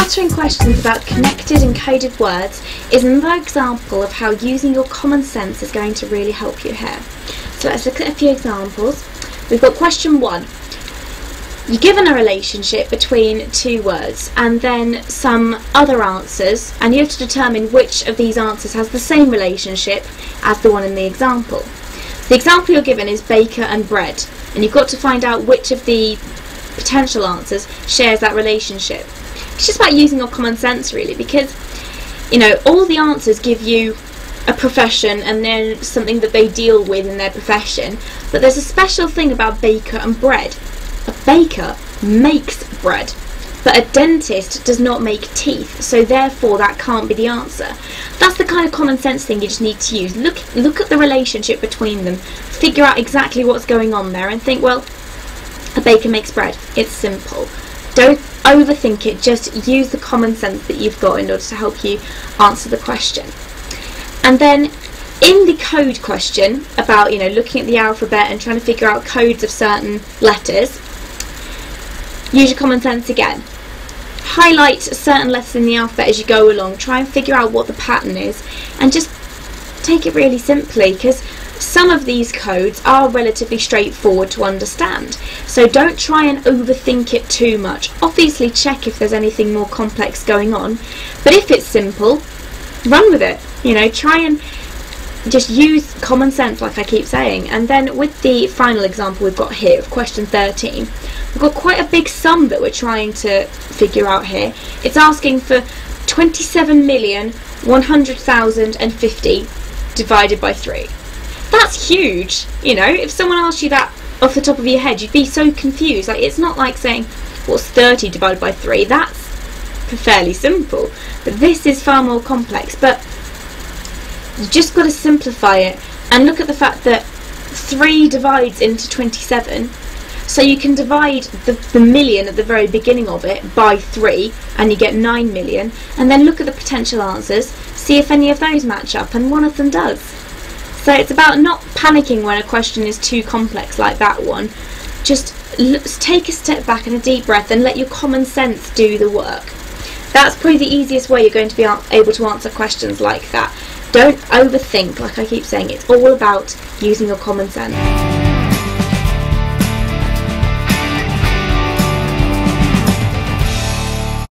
Answering questions about connected and coded words is another example of how using your common sense is going to really help you here. So let's look at a few examples. We've got question 1. You're given a relationship between two words and then some other answers, and you have to determine which of these answers has the same relationship as the one in the example. The example you're given is baker and bread, and you've got to find out which of the potential answers shares that relationship. It's just about using your common sense really, because all the answers give you a profession and then something that they deal with in their profession, but there's a special thing about baker and bread. A baker makes bread, but a dentist does not make teeth, so therefore that can't be the answer. That's the kind of common sense thing you just need to use. Look at the relationship between them, figure out exactly what's going on there and think, well, a baker makes bread. It's simple. Don't overthink it, just use the common sense that you've got in order to help you answer the question. And then in the code question about looking at the alphabet and trying to figure out codes of certain letters, use your common sense again. Highlight certain letters in the alphabet as you go along, try and figure out what the pattern is, and just take it really simply, because some of these codes are relatively straightforward to understand, so don't try and overthink it too much. Obviously check if there's anything more complex going on, but if it's simple, run with it. Try and just use common sense like I keep saying. And then with the final example we've got here of question 13, we've got quite a big sum that we're trying to figure out here. It's asking for 27,100,050 divided by 3. That's huge. If someone asked you that off the top of your head, you'd be so confused. It's not like saying what's 30 divided by 3. That's fairly simple, but this is far more complex. But you just got to simplify it and look at the fact that 3 divides into 27, so you can divide the million at the very beginning of it by 3 and you get 9 million, and then look at the potential answers, see if any of those match up, and one of them does. So it's about not panicking when a question is too complex like that one. Just take a step back and a deep breath and let your common sense do the work. That's probably the easiest way you're going to be able to answer questions like that. Don't overthink, like I keep saying. It's all about using your common sense.